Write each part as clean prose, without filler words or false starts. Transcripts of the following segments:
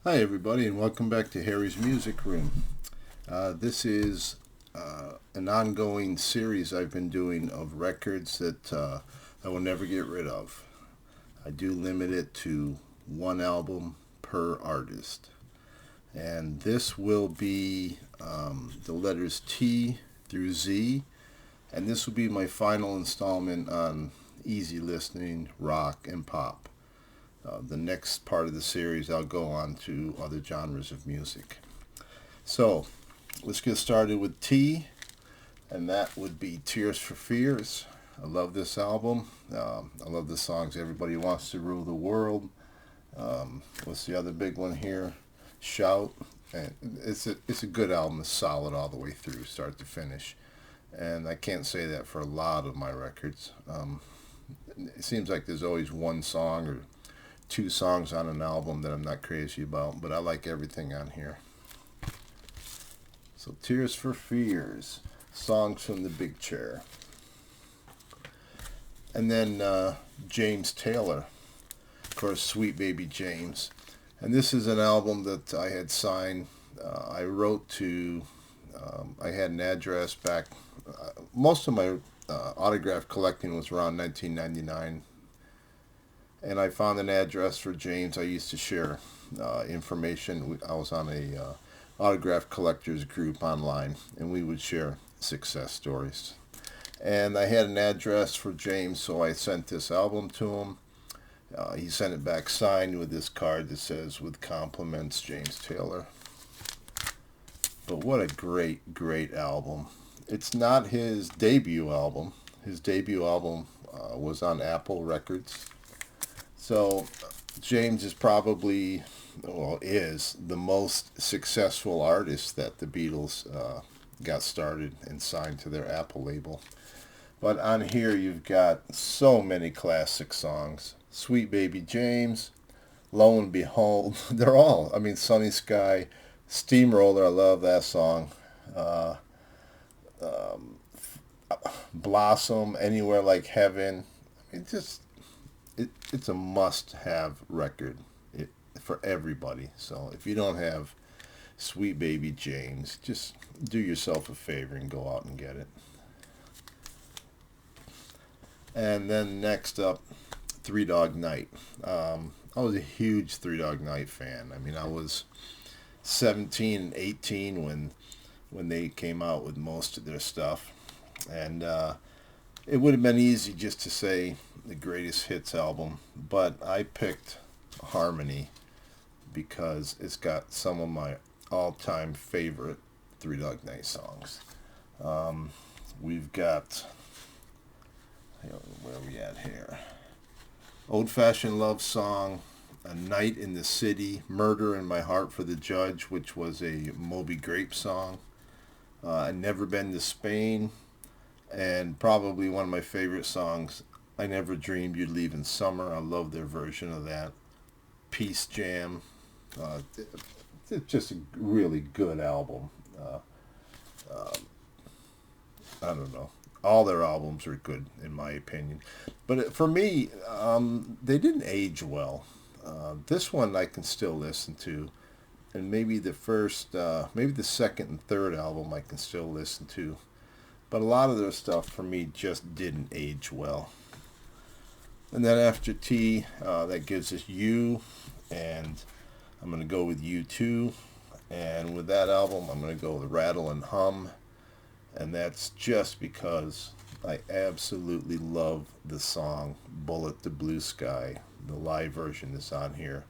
Hi, everybody, and welcome back to Harry's Music Room. This is an ongoing series I've been doing of records that I will never get rid of. I do limit it to one album per artist. And this will be the letters T through Z, and this will be my final installment on easy listening, rock, and pop. The next part of the series, I'll go on to other genres of music. So, let's get started with T, and that would be Tears for Fears. I love this album. I love the songs Everybody Wants to Rule the World. What's the other big one here? Shout. And it's a good album. It's solid all the way through, start to finish. And I can't say that for a lot of my records. It seems like there's always one song or two songs on an album that I'm not crazy about, but I like everything on here. So Tears for Fears, songs from the big chair. And then James Taylor, of course, Sweet Baby James. And this is an album that I had signed. I wrote to, I had an address back, most of my autograph collecting was around 1999. And I found an address for James. I used to share information. I was on a autograph collectors group online, and we would share success stories. And I had an address for James, so I sent this album to him. He sent it back signed with this card that says, "With compliments, James Taylor." But what a great, great album. It's not his debut album. His debut album was on Apple Records. So James is probably, well, is the most successful artist that the Beatles got started and signed to their Apple label. But on here you've got so many classic songs. Sweet Baby James, Lo and Behold, they're all, I mean, Sunny Sky, Steamroller, I love that song. Uh, um, Blossom, Anywhere Like Heaven. It's a must-have record for everybody. So if you don't have Sweet Baby James, just do yourself a favor and go out and get it. And then next up, Three Dog Night. I was a huge Three Dog Night fan. I mean, I was 17 and 18 when they came out with most of their stuff. And it would have been easy just to say the greatest hits album, but I picked Harmony because it's got some of my all-time favorite Three Dog Night songs. We've got, where are we at here? Old Fashioned Love Song, A Night in the City, Murder in My Heart for the Judge, which was a Moby Grape song. I've Never Been to Spain, and probably one of my favorite songs, I Never Dreamed You'd Leave in Summer. I love their version of that. Peace Jam. It's just a really good album. I don't know. All their albums are good, in my opinion. But for me, they didn't age well. This one I can still listen to. And maybe maybe the second and third album I can still listen to. But a lot of their stuff for me just didn't age well. And then after T, that gives us U, and I'm going to go with U2. And with that album, I'm going to go with Rattle and Hum. And that's just because I absolutely love the song Bullet to Blue Sky. The live version is on here.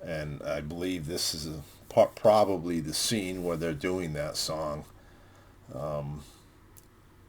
And I believe this is probably the scene where they're doing that song.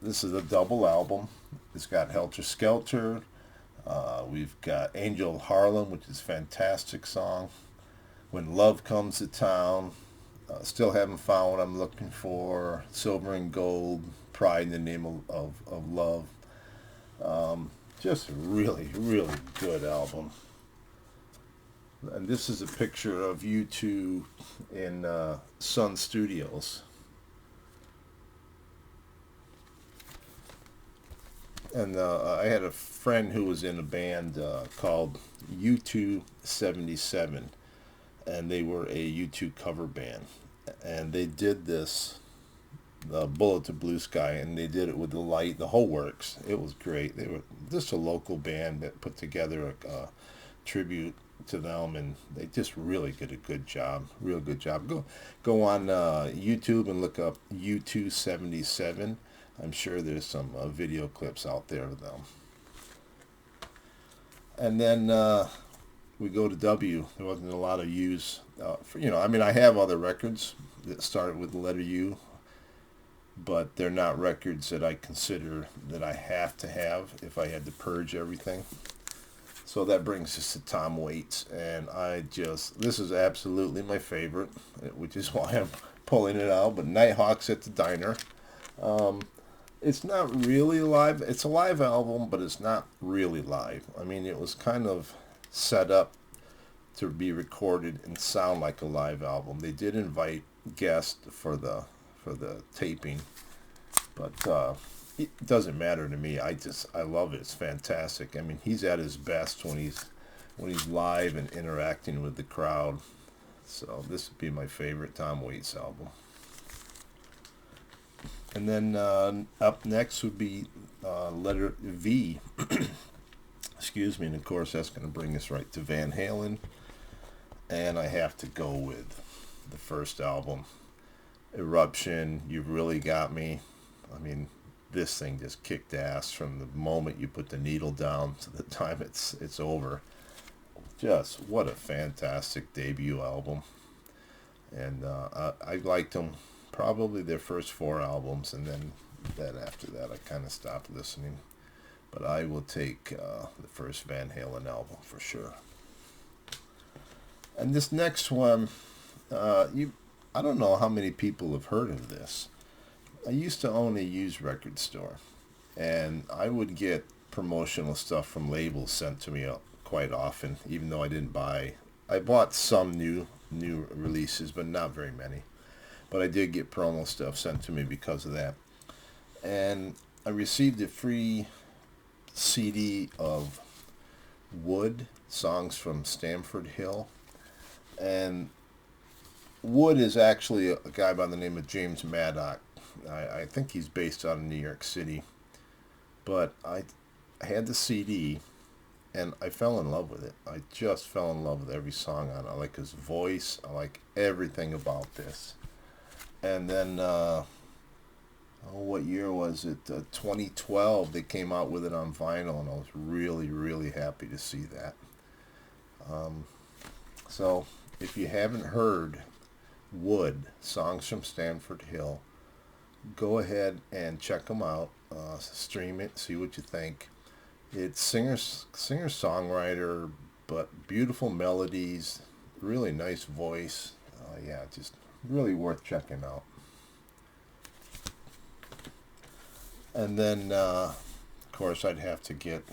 This is a double album. It's got Helter Skelter. We've got Angel of Harlem, which is a fantastic song. When Love Comes to Town. Still Haven't Found What I'm Looking For. Silver and Gold. Pride in the Name of Love. Just a really, really good album. And this is a picture of U2 in Sun Studios. And I had a friend who was in a band called U2 77. and they were a U2 cover band, and they did this Bullet to Blue Sky, and they did it with the whole works. It was great. They were just a local band that put together a tribute to them, and they just really did a good job, real good job. Go on YouTube and look up U277. I'm sure there's some video clips out there of them. And then we go to W. There wasn't a lot of U's. I mean, I have other records that start with the letter U, but they're not records that I consider that I have to have if I had to purge everything. So that brings us to Tom Waits, and this is absolutely my favorite, which is why I'm pulling it out. But Nighthawks at the Diner. It's not really live. It's a live album, but it's not really live. I mean, it was kind of set up to be recorded and sound like a live album. They did invite guests for the taping, but it doesn't matter to me. I love it. It's fantastic. I mean, he's at his best when he's live and interacting with the crowd. So this would be my favorite Tom Waits album. And then up next would be letter V. Excuse me. And of course, that's going to bring us right to Van Halen. And I have to go with the first album, Eruption. You've Really Got Me. I mean, this thing just kicked ass from the moment you put the needle down to the time it's over. Just what a fantastic debut album. And I liked them. Probably their first 4 albums, and then after that I kind of stopped listening. But I will take the first Van Halen album for sure. And this next one, I don't know how many people have heard of this. I used to own a used record store, and I would get promotional stuff from labels sent to me quite often, even though I didn't buy. I bought some new releases, but not very many. But I did get promo stuff sent to me because of that. And I received a free CD of Wood, songs from Stamford Hill. And Wood is actually a guy by the name of James Maddock. I think he's based out of New York City. But I had the CD, and I fell in love with it. I just fell in love with every song on it. I like his voice. I like everything about this. And then, what year was it? 2012, they came out with it on vinyl, and I was really, really happy to see that. So, if you haven't heard Wood, Songs from Stamford Hill, go ahead and check them out. Stream it, see what you think. It's singer-songwriter, but beautiful melodies, really nice voice. Yeah, just really worth checking out. And then, of course, I'd have to get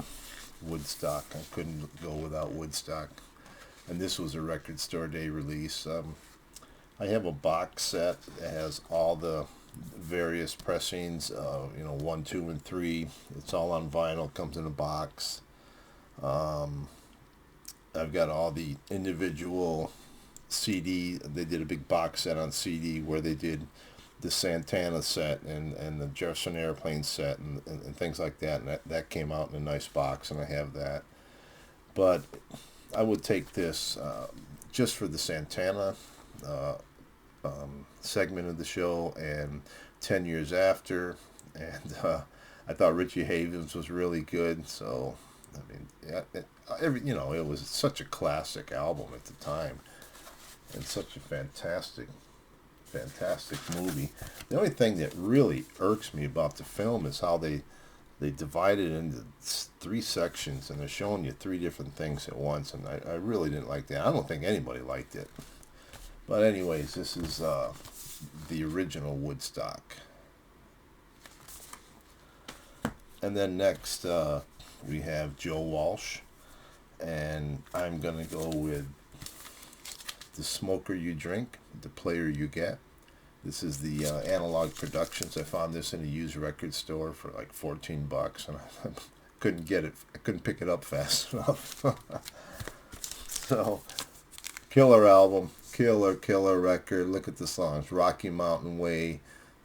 Woodstock. I couldn't go without Woodstock. And this was a Record Store Day release. I have a box set that has all the various pressings, 1, 2, and 3. It's all on vinyl, comes in a box. I've got all the individual CD. They did a big box set on CD where they did the Santana set and the Jefferson Airplane set and things like that, and that came out in a nice box, and I have that. But I would take this just for the Santana segment of the show, and 10 Years After, and I thought Richie Havens was really good. So I mean, it was such a classic album at the time. And such a fantastic movie. The only thing that really irks me about the film is how they divide it into 3 sections, and they're showing you 3 different things at once, and I really didn't like that. I don't think anybody liked it. But anyways, this is the original Woodstock. And then next we have Joe Walsh, and I'm going to go with The Smoker You Drink, The Player You Get. This is the Analog Productions. I found this in a used record store for like $14, and I couldn't get it. I couldn't pick it up fast enough. So Killer album, killer record. Look at the songs: Rocky Mountain Way.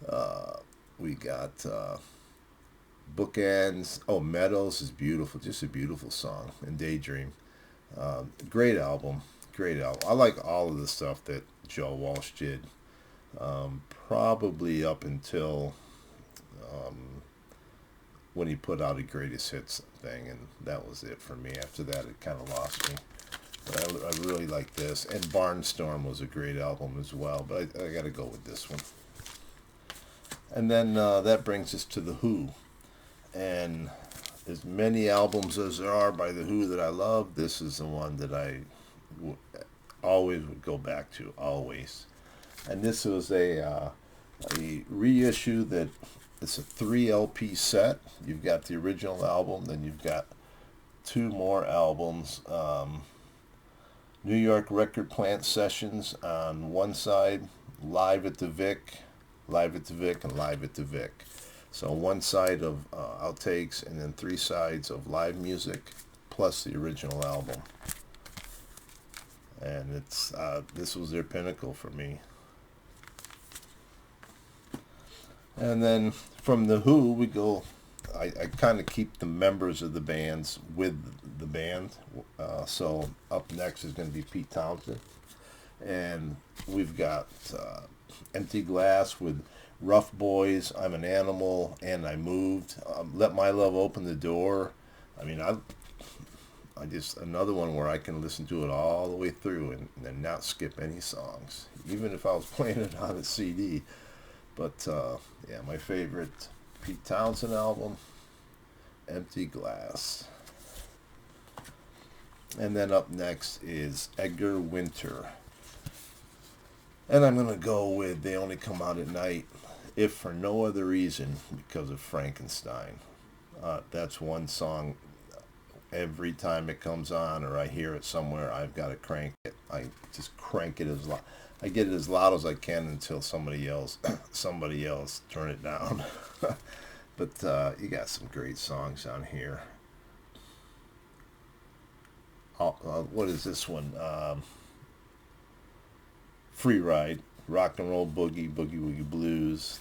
Uh, we got Bookends. Oh, Meadows is beautiful. Just a beautiful song. And Daydream. Great album. Great album. I like all of the stuff that Joe Walsh did. Probably up until um, when he put out a greatest hits thing, and that was it for me. After that, it kind of lost me. But I really like this. And Barnstorm was a great album as well, but I got to go with this one. And then that brings us to The Who. And as many albums as there are by The Who that I love, this is the one that I always would go back to, always. And this was a reissue that it's a 3 LP set. You've got the original album, then you've got 2 more albums. New York Record Plant Sessions on one side, Live at the Vic, Live at the Vic, and Live at the Vic. So one side of outtakes, and then 3 sides of live music, plus the original album. And it's this was their pinnacle for me. And then from The Who, we go. I kind of keep the members of the bands with the band. So up next is going to be Pete Townsend. And we've got Empty Glass with Rough Boys, I'm an Animal, and I Moved. Let My Love Open the Door. I mean, I just, another one where I can listen to it all the way through and not skip any songs, even if I was playing it on a CD. But yeah, my favorite Pete Townsend album, Empty Glass. And then up next is Edgar Winter. And I'm going to go with They Only Come Out at Night, if for no other reason because of Frankenstein. That's one song every time it comes on or I hear it somewhere, I've got to crank it. I just crank it as loud. I get it as loud as I can until somebody else turn it down. But you got some great songs on here. What is this one? Free Ride, Rock and Roll Boogie, Boogie Woogie Blues.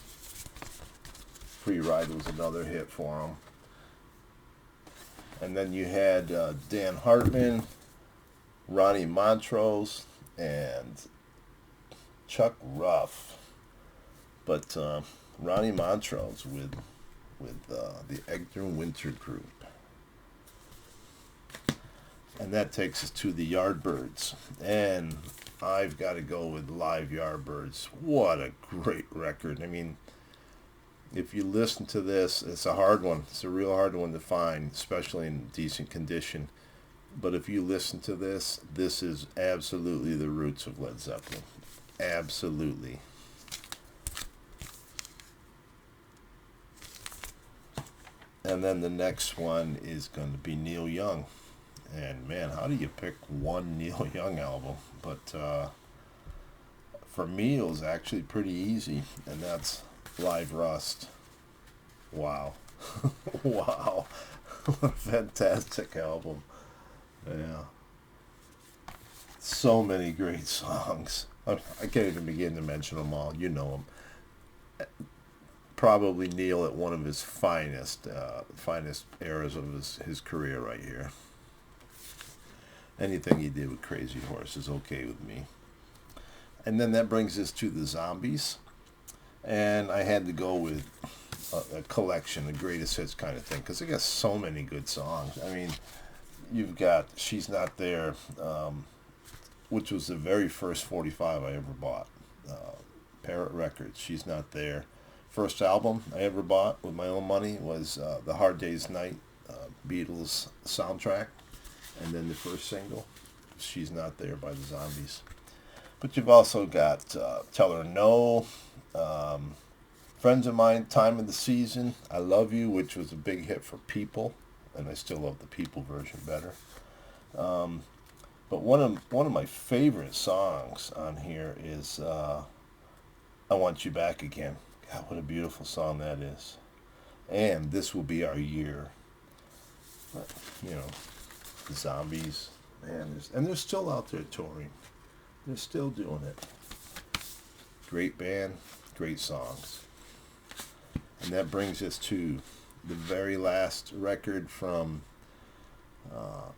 Free Ride was another hit for him. And then you had Dan Hartman, Ronnie Montrose, and Chuck Ruff. But Ronnie Montrose with the Edgar Winter group. And that takes us to the Yardbirds. And I've got to go with Live Yardbirds. What a great record. I mean, if you listen to this, it's a hard one. It's a real hard one to find, especially in decent condition. But if you listen to this, this is absolutely the roots of Led Zeppelin. Absolutely. And then the next one is going to be Neil Young. And man, how do you pick one Neil Young album? But for me, it was actually pretty easy, and that's Live Rust. Wow. Wow. What a fantastic album. Yeah. So many great songs. I can't even begin to mention them all. You know them. Probably Neil at one of his finest eras of his career right here. Anything he did with Crazy Horse is okay with me. And then that brings us to the Zombies. And I had to go with a collection, a greatest hits kind of thing, because they got so many good songs. I mean, you've got She's Not There, which was the very first 45 I ever bought. Parrot Records, She's Not There. First album I ever bought with my own money was The Hard Day's Night, Beatles soundtrack. And then the first single, She's Not There by the Zombies. But you've also got Tell Her No, Friends of Mine, Time of the Season, I Love You, which was a big hit for People, and I still love the People version better. But one of my favorite songs on here is I Want You Back Again. God, what a beautiful song that is. And This Will Be Our Year. You know, the Zombies, man, they're still out there touring. They're still doing it. Great band, great songs. And that brings us to the very last record from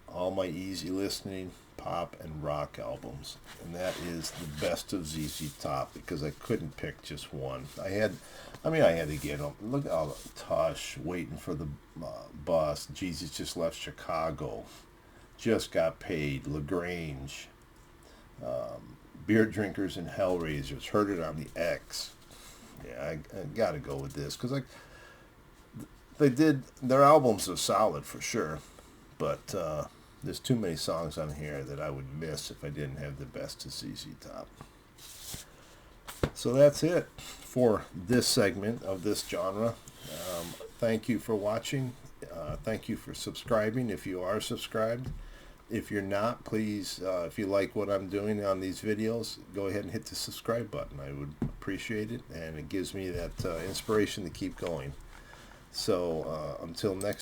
all my easy listening pop and rock albums, and that is the best of ZZ Top, because I couldn't pick just one. I had to get them. Look at all the Tush, Waiting for the Bus, Jesus Just Left Chicago, Just Got Paid, LaGrange, Beer Drinkers and Hellraisers, Heard It on the X. Yeah, I gotta go with this, because their albums are solid for sure, but there's too many songs on here that I would miss if I didn't have the best of ZZ Top. So that's it for this segment of this genre. Thank you for watching. Thank you for subscribing if you are subscribed. If you're not, please, if you like what I'm doing on these videos, go ahead and hit the subscribe button. I would appreciate it, and it gives me that inspiration to keep going. So until next